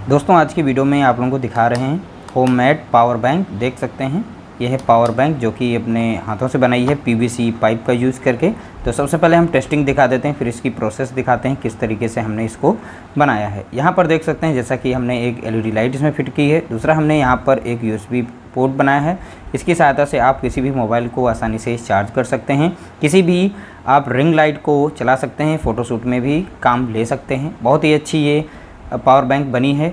दोस्तों आज की वीडियो में आप लोगों को दिखा रहे हैं होममेड पावर बैंक। देख सकते हैं यह है पावर बैंक जो कि अपने हाथों से बनाई है पीवीसी पाइप का यूज़ करके। तो सबसे पहले हम टेस्टिंग दिखा देते हैं, फिर इसकी प्रोसेस दिखाते हैं किस तरीके से हमने इसको बनाया है। यहाँ पर देख सकते हैं जैसा कि हमने एक एलईडी लाइट इसमें फिट की है। दूसरा हमने यहाँ पर एक यूएसबी पोर्ट बनाया है। इसकी सहायता से आप किसी भी मोबाइल को आसानी से चार्ज कर सकते हैं। किसी भी आप रिंग लाइट को चला सकते हैं, फ़ोटोशूट में भी काम ले सकते हैं। बहुत ही अच्छी ये पावर बैंक बनी है।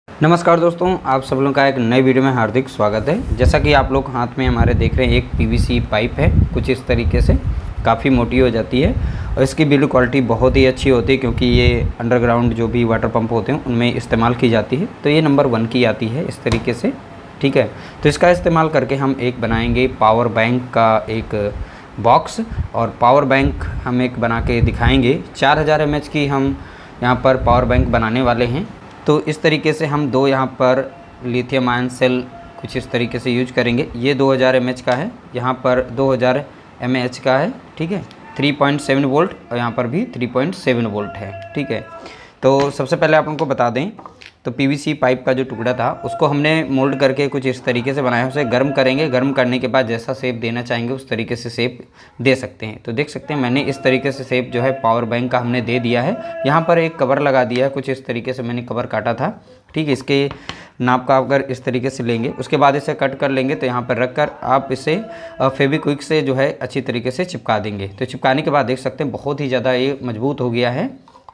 नमस्कार दोस्तों, आप सब लोगों का एक नए वीडियो में हार्दिक स्वागत है। जैसा कि आप लोग हाथ में हमारे देख रहे हैं एक पीवीसी पाइप है, कुछ इस तरीके से काफ़ी मोटी हो जाती है और इसकी बिल्ड क्वालिटी बहुत ही अच्छी होती है क्योंकि ये अंडरग्राउंड जो भी वाटर पंप होते हैं उनमें इस्तेमाल की जाती है। तो ये नंबर 1 की आती है इस तरीके से, ठीक है। तो इसका इस्तेमाल करके हम एक बनाएंगे पावर बैंक का एक बॉक्स और पावर बैंक हम एक बना के दिखाएंगे। 4000 mAh की हम यहाँ पर पावर बैंक बनाने वाले हैं। तो इस तरीके से हम दो यहाँ पर लिथियम आयन सेल कुछ इस तरीके से यूज करेंगे। ये 2000 mAh का है, यहाँ पर 2000 mAh का है, ठीक है। 3.7 वोल्ट और यहाँ पर भी 3.7 वोल्ट है, ठीक है। तो सबसे पहले आप उनको बता दें तो पीवीसी पाइप का जो टुकड़ा था उसको हमने मोल्ड करके कुछ इस तरीके से बनाया है। उसे गर्म करेंगे, गर्म करने के बाद जैसा शेप देना चाहेंगे उस तरीके से शेप दे सकते हैं। तो देख सकते हैं मैंने इस तरीके से शेप जो है पावर बैंक का हमने दे दिया है। यहाँ पर एक कवर लगा दिया है, कुछ इस तरीके से मैंने कवर काटा था, ठीक है। इसके नाप का अगर इस तरीके से लेंगे उसके बाद इसे कट कर लेंगे तो यहाँ पर रख कर आप इसे फेविक्विक से जो है अच्छी तरीके से चिपका देंगे। तो चिपकाने के बाद देख सकते हैं बहुत ही ज़्यादा ये मजबूत हो गया है,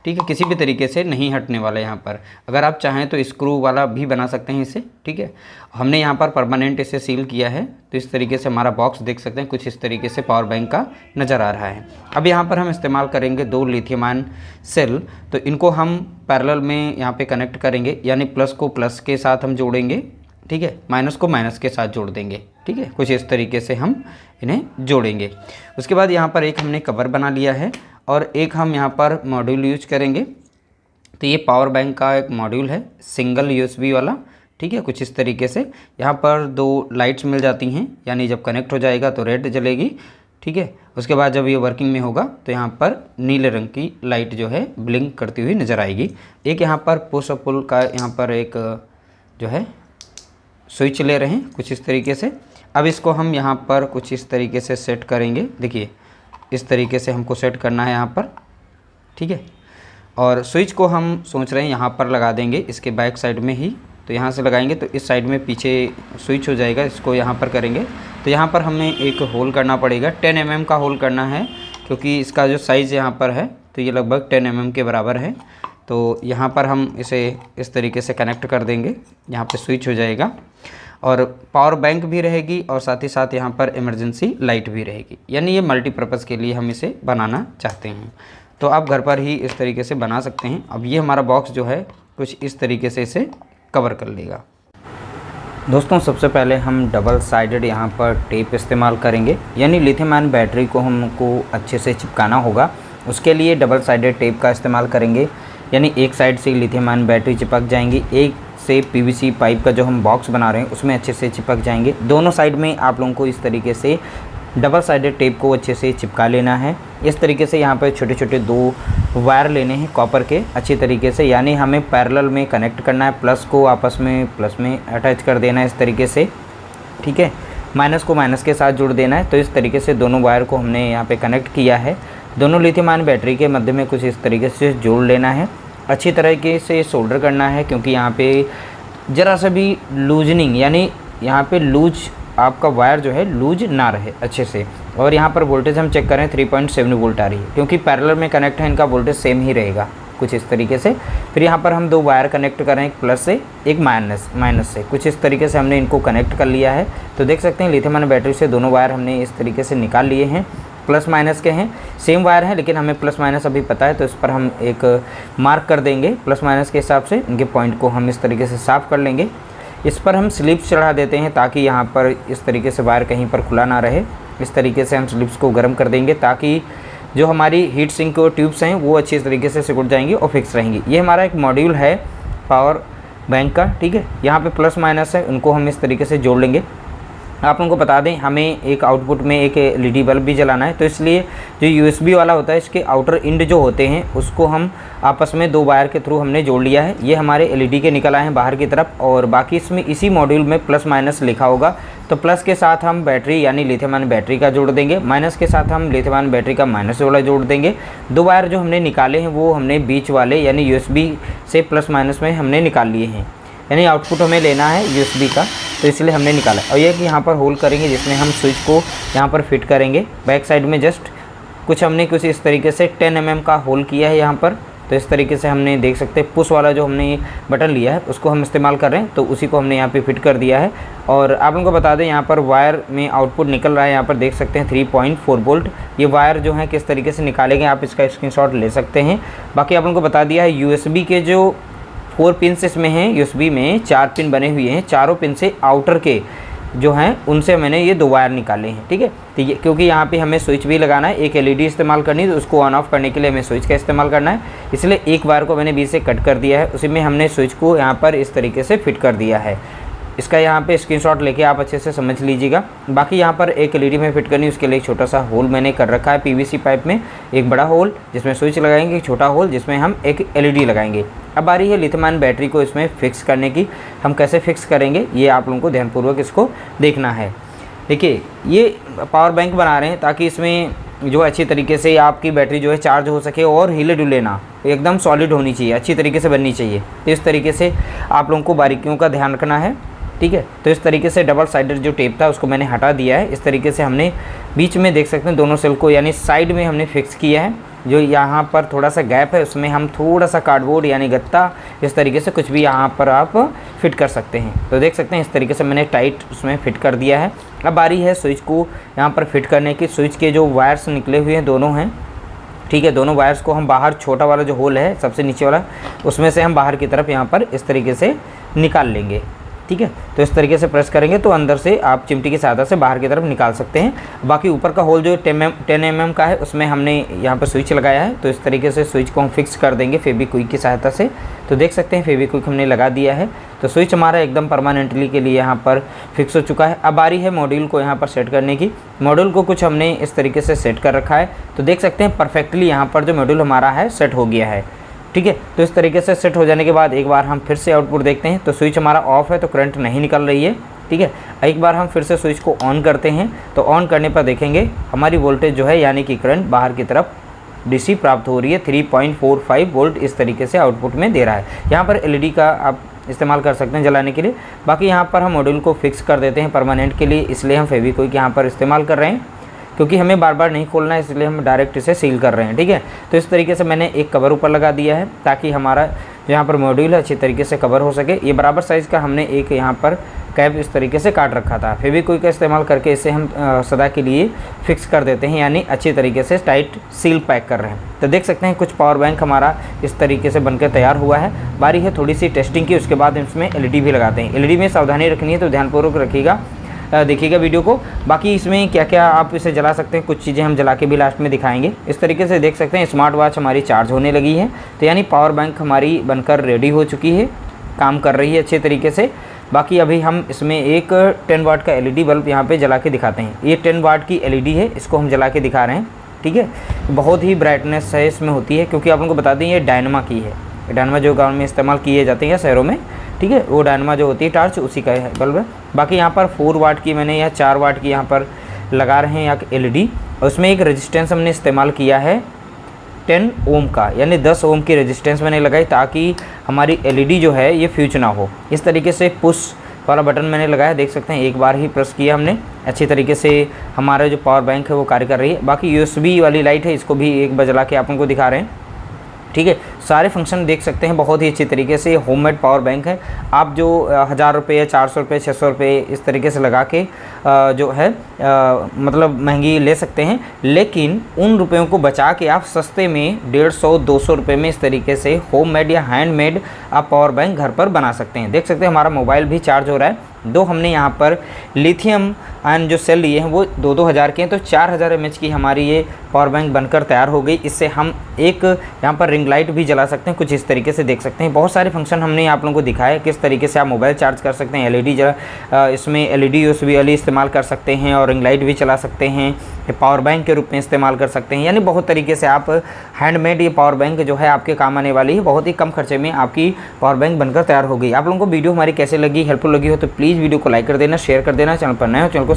ठीक है। किसी भी तरीके से नहीं हटने वाला। यहाँ पर अगर आप चाहें तो स्क्रू वाला भी बना सकते हैं इसे, ठीक है। हमने यहाँ पर परमानेंट इसे सील किया है। तो इस तरीके से हमारा बॉक्स देख सकते हैं कुछ इस तरीके से पावर बैंक का नज़र आ रहा है। अब यहाँ पर हम इस्तेमाल करेंगे 2 लिथियम आयन सेल। तो इनको हम पैरेलल में यहाँ पे कनेक्ट करेंगे, यानी प्लस को प्लस के साथ हम जोड़ेंगे, ठीक है, माइनस को माइनस के साथ जोड़ देंगे, ठीक है। कुछ इस तरीके से हम इन्हें जोड़ेंगे। उसके बाद यहाँ पर एक हमने कवर बना लिया है और एक हम यहाँ पर मॉड्यूल यूज करेंगे। तो ये पावर बैंक का एक मॉड्यूल है सिंगल यूएसबी वाला, ठीक है। कुछ इस तरीके से यहाँ पर 2 लाइट्स मिल जाती हैं, यानी जब कनेक्ट हो जाएगा तो रेड जलेगी, ठीक है। उसके बाद जब ये वर्किंग में होगा तो यहाँ पर नीले रंग की लाइट जो है ब्लिंक करती हुई नज़र आएगी। एक यहाँ पर पुश और पुल का यहाँ पर एक जो है स्विच ले रहे हैं कुछ इस तरीके से। अब इसको हम यहाँ पर कुछ इस तरीके से सेट करेंगे। देखिए इस तरीके से हमको सेट करना है यहाँ पर, ठीक है। और स्विच को हम सोच रहे हैं यहाँ पर लगा देंगे इसके बैक साइड में ही। तो यहाँ से लगाएंगे तो इस साइड में पीछे स्विच हो जाएगा। इसको यहाँ पर करेंगे तो यहाँ पर हमें एक होल करना पड़ेगा, 10 mm का होल करना है क्योंकि इसका जो साइज़ यहाँ पर है तो ये लगभग 10 mm के बराबर है। तो यहाँ पर हम इसे इस तरीके से कनेक्ट कर देंगे, यहाँ पर स्विच हो जाएगा और पावर बैंक भी रहेगी और साथ ही साथ यहाँ पर इमरजेंसी लाइट भी रहेगी, यानी ये मल्टीपर्पज़ के लिए हम इसे बनाना चाहते हैं। तो आप घर पर ही इस तरीके से बना सकते हैं। अब ये हमारा बॉक्स जो है कुछ इस तरीके से इसे कवर कर लेगा। दोस्तों सबसे पहले हम डबल साइडेड यहाँ पर टेप इस्तेमाल करेंगे, यानी लिथियम आयन बैटरी को हमको अच्छे से चिपकाना होगा। उसके लिए डबल साइडेड टेप का इस्तेमाल करेंगे, यानी एक साइड से लिथियम आयन बैटरी चिपक जाएंगी, एक से पीवीसी पाइप का जो हम बॉक्स बना रहे हैं उसमें अच्छे से चिपक जाएंगे। दोनों साइड में आप लोगों को इस तरीके से डबल साइडेड टेप को अच्छे से चिपका लेना है। इस तरीके से यहाँ पर छोटे छोटे 2 वायर लेने हैं कॉपर के अच्छी तरीके से, यानी हमें पैरेलल में कनेक्ट करना है। प्लस को आपस में प्लस में अटैच कर देना है इस तरीके से, ठीक है। माइनस को माइनस के साथ जोड़ देना है। तो इस तरीके से दोनों वायर को हमने यहाँ पर कनेक्ट किया है। दोनों लिथियम आयन बैटरी के मध्य में कुछ इस तरीके से जोड़ लेना है, अच्छी तरीके से सोल्डर करना है क्योंकि यहाँ पे ज़रा सा भी लूजनिंग, यानी यहाँ पे लूज आपका वायर जो है लूज ना रहे अच्छे से। और यहाँ पर वोल्टेज हम चेक करें 3.7 वोल्ट आ रही है क्योंकि पैरेलल में कनेक्ट है, इनका वोल्टेज सेम ही रहेगा कुछ इस तरीके से। फिर यहाँ पर हम 2 वायर कनेक्ट करें, एक प्लस से एक माइनस से। कुछ इस तरीके से हमने इनको कनेक्ट कर लिया है। तो देख सकते हैं लिथियम आयन बैटरी से दोनों वायर हमने इस तरीके से निकाल लिए हैं। प्लस माइनस के हैं, सेम वायर हैं लेकिन हमें प्लस माइनस अभी पता है तो इस पर हम एक मार्क कर देंगे प्लस माइनस के हिसाब से। इनके पॉइंट को हम इस तरीके से साफ़ कर लेंगे। इस पर हम स्लिप्स चढ़ा देते हैं ताकि यहाँ पर इस तरीके से वायर कहीं पर खुला ना रहे। इस तरीके से हम स्लिप्स को गर्म कर देंगे ताकि जो हमारी हीट सिंक ट्यूब्स हैं वो अच्छी तरीके से सिकुड़ जाएंगी और फिक्स रहेंगी। ये हमारा एक मॉड्यूल है पावर बैंक का, ठीक है। यहाँ पे प्लस माइनस है, उनको हम इस तरीके से जोड़ लेंगे। आप लोगों को बता दें, हमें एक आउटपुट में एक एलईडी बल्ब भी जलाना है, तो इसलिए जो यूएसबी वाला होता है इसके आउटर इंड जो होते हैं उसको हम आपस में 2 वायर के थ्रू हमने जोड़ लिया है। ये हमारे एलईडी के निकल आए हैं बाहर की तरफ, और बाकी इसमें इसी मॉड्यूल में प्लस माइनस लिखा होगा। तो प्लस के साथ हम बैटरी यानी लिथियम आयन बैटरी का जोड़ देंगे, माइनस के साथ हम लिथियम आयन बैटरी का माइनस वाला जोड़ देंगे। 2 वायर जो हमने निकाले हैं वो हमने बीच वाले यानी यूएसबी से प्लस माइनस में हमने निकाल लिए हैं, यानी आउटपुट हमें लेना है यूएसबी का, तो इसलिए हमने निकाला। और ये कि यहाँ पर होल करेंगे जिसमें हम स्विच को यहाँ पर फिट करेंगे। बैक साइड में जस्ट हमने कुछ इस तरीके से 10 mm का होल किया है यहाँ पर। तो इस तरीके से हमने देख सकते हैं पुश वाला जो हमने बटन लिया है उसको हम इस्तेमाल कर रहे हैं, तो उसी को हमने यहाँ पे फिट कर दिया है। और आप लोगों को बता दें यहाँ पर वायर में आउटपुट निकल रहा है, यहाँ पर देख सकते हैं 3.4 वोल्ट। ये वायर जो है किस तरीके से निकाले गए आप इसका स्क्रीनशॉट ले सकते हैं। बाकी आप लोगों को बता दिया है यूएसबी के जो 4 पिन्स इसमें हैं, यूएसबी में 4 पिन बने हुए हैं, चारों पिन से आउटर के जो हैं उनसे मैंने ये 2 वायर निकाले हैं। ठीक है, तो ये क्योंकि यहाँ पे हमें स्विच भी लगाना है, एक एलईडी इस्तेमाल करनी है, तो उसको ऑन ऑफ करने के लिए हमें स्विच का इस्तेमाल करना है, इसलिए एक वायर को मैंने बीच से कट कर दिया है, उसी में हमने स्विच को यहाँ पर इस तरीके से फिट कर दिया है। इसका यहाँ पे स्क्रीनशॉट लेके आप अच्छे से समझ लीजिएगा। बाकी यहाँ पर एक एलईडी में फिट करनी है, उसके लिए एक छोटा सा होल मैंने कर रखा है पीवीसी पाइप में, एक बड़ा होल जिसमें स्विच लगाएंगे, एक छोटा होल जिसमें हम एक एलईडी लगाएंगे। अब बारी है लिथियम आयन बैटरी को इसमें फिक्स करने की। हम कैसे फिक्स करेंगे ये आप लोगों को ध्यानपूर्वक इसको देखना है। देखिए, ये पावर बैंक बना रहे हैं ताकि इसमें जो अच्छी तरीके से आपकी बैटरी जो है चार्ज हो सके और हिले डुले ना, एकदम सॉलिड होनी चाहिए, अच्छी तरीके से बननी चाहिए। तो इस तरीके से आप लोगों को बारीकियों का ध्यान रखना है। ठीक है, तो इस तरीके से डबल साइडेड जो टेप था उसको मैंने हटा दिया है। इस तरीके से हमने बीच में देख सकते हैं दोनों सेल को यानी साइड में हमने फिक्स किया है। जो यहाँ पर थोड़ा सा गैप है उसमें हम थोड़ा सा कार्डबोर्ड यानी गत्ता इस तरीके से कुछ भी यहाँ पर आप फिट कर सकते हैं। तो देख सकते हैं इस तरीके से मैंने टाइट उसमें फिट कर दिया है। अब बारी है स्विच को यहाँ पर फिट करने की। स्विच के जो वायर्स निकले हुए हैं दोनों हैं, ठीक है, दोनों वायर्स को हम बाहर, छोटा वाला जो होल है सबसे नीचे वाला, उसमें से हम बाहर की तरफ यहाँ पर इस तरीके से निकाल लेंगे। ठीक है, तो इस तरीके से प्रेस करेंगे तो अंदर से आप चिमटी की सहायता से बाहर की तरफ निकाल सकते हैं। बाकी ऊपर का होल जो 10 mm का है उसमें हमने यहाँ पर स्विच लगाया है, तो इस तरीके से स्विच को हम फिक्स कर देंगे फेविक्विक की सहायता से। तो देख सकते हैं फेविक्विक हमने लगा दिया है, तो स्विच हमारा एकदम परमानेंटली के लिए यहाँ पर फिक्स हो चुका है। अब बारी है मॉड्यूल को यहाँ पर सेट करने की। मॉड्यूल को कुछ हमने इस तरीके से सेट कर रखा है, तो देख सकते हैं परफेक्टली यहाँ पर जो मॉड्यूल हमारा है सेट हो गया है। ठीक है, तो इस तरीके से सेट हो जाने के बाद एक बार हम फिर से आउटपुट देखते हैं, तो स्विच हमारा ऑफ है तो करंट नहीं निकल रही है। ठीक है, एक बार हम फिर से स्विच को ऑन करते हैं, तो ऑन करने पर देखेंगे हमारी वोल्टेज जो है यानी कि करंट बाहर की तरफ डीसी प्राप्त हो रही है। 3.45 वोल्ट इस तरीके से आउटपुट में दे रहा है। यहाँ पर एलईडी का आप इस्तेमाल कर सकते हैं जलाने के लिए। बाकी यहाँ पर हम मॉड्यूल को फिक्स कर देते हैं परमानेंट के लिए, इसलिए हम फेविक्विक यहाँ पर इस्तेमाल कर रहे हैं क्योंकि हमें बार बार नहीं खोलना है, इसलिए हम डायरेक्ट इसे सील कर रहे हैं। ठीक है, तो इस तरीके से मैंने एक कवर ऊपर लगा दिया है ताकि हमारा जो यहाँ पर मॉड्यूल है अच्छी तरीके से कवर हो सके। ये बराबर साइज़ का हमने एक यहाँ पर कैप इस तरीके से काट रखा था। फेविक्विक का इस्तेमाल करके इसे हम सदा के लिए फिक्स कर देते हैं, यानी अच्छी तरीके से टाइट सील पैक कर रहे हैं। तो देख सकते हैं कुछ पावर बैंक हमारा इस तरीके से बनकर तैयार हुआ है। बारी है थोड़ी सी टेस्टिंग की, उसके बाद इसमें एलईडी भी लगाते हैं। एलईडी में सावधानी रखनी है, तो ध्यानपूर्वक रखिएगा, देखिएगा वीडियो को। बाकी इसमें क्या क्या आप इसे जला सकते हैं, कुछ चीज़ें हम जला के भी लास्ट में दिखाएंगे। इस तरीके से देख सकते हैं स्मार्ट वॉच हमारी चार्ज होने लगी है, तो यानी पावर बैंक हमारी बनकर रेडी हो चुकी है, काम कर रही है अच्छे तरीके से। बाकी अभी हम इसमें एक 10 वाट का एलईडी बल्ब यहाँ पे जला के दिखाते हैं। ये 10 वाट की एलईडी है, इसको हम जला के दिखा रहे हैं। ठीक है, बहुत ही ब्राइटनेस है इसमें होती है, क्योंकि आप लोगों को बता दें ये डायनमा की है। डायनमा जो गाँव में इस्तेमाल किए जाते हैं शहरों में, ठीक है, वो डायनमा जो होती है टार्च, उसी का है बल्ब है। बाकी यहाँ पर 4 वाट की मैंने या 4 वाट की यहाँ पर लगा रहे हैं यहाँ एलईडी, और उसमें एक रेजिस्टेंस हमने इस्तेमाल किया है 10 ओम का, यानी 10 ओम की रेजिस्टेंस मैंने लगाई ताकि हमारी एलईडी जो है ये फ्यूज ना हो। इस तरीके से पुश वाला बटन मैंने लगाया, देख सकते हैं एक बार ही प्रेस किया हमने, अच्छी तरीके से हमारा जो पावर बैंक है वो कार्य कर रही है। बाकी यूएसबी वाली लाइट है, इसको भी एक बार जला के आप लोगों को दिखा रहे हैं। ठीक है, सारे फंक्शन देख सकते हैं बहुत ही अच्छी तरीके से। होममेड पावर बैंक है, आप जो 1000 रुपये, 400 रुपये, 600 रुपये इस तरीके से लगा के जो है मतलब महंगी ले सकते हैं, लेकिन उन रुपयों को बचा के आप सस्ते में 150-200 रुपये में इस तरीके से होममेड या हैंडमेड आप पावर बैंक घर पर बना सकते हैं। देख सकते हैं हमारा मोबाइल भी चार्ज हो रहा है, दो हमने यहाँ पर लिथियम आयन जो सेल लिए हैं वो 2000 के हैं, तो 4000 mAh की हमारी ये पावर बैंक बनकर तैयार हो गई। इससे हम एक यहाँ पर रिंग लाइट भी जला सकते हैं, कुछ इस तरीके से देख सकते हैं। बहुत सारे फंक्शन हमने आप लोगों को दिखाए किस तरीके से आप मोबाइल चार्ज कर सकते हैं, एलईडी इसमें एलईडी यूएसबी वाली इस्तेमाल कर सकते हैं और रिंग लाइट भी चला सकते हैं, पावर बैंक के रूप में इस्तेमाल कर सकते हैं। यानी बहुत तरीके से आप हैंडमेड ये पावर बैंक जो है आपके काम आने वाली है। बहुत ही कम खर्चे में आपकी पावर बैंक बनकर तैयार हो गई। आप लोगों को वीडियो हमारी कैसे लगी, हेल्पफुल लगी हो तो प्लीज़ वीडियो को लाइक कर देना, शेयर कर देना। चैनल पर नए हो चैनल को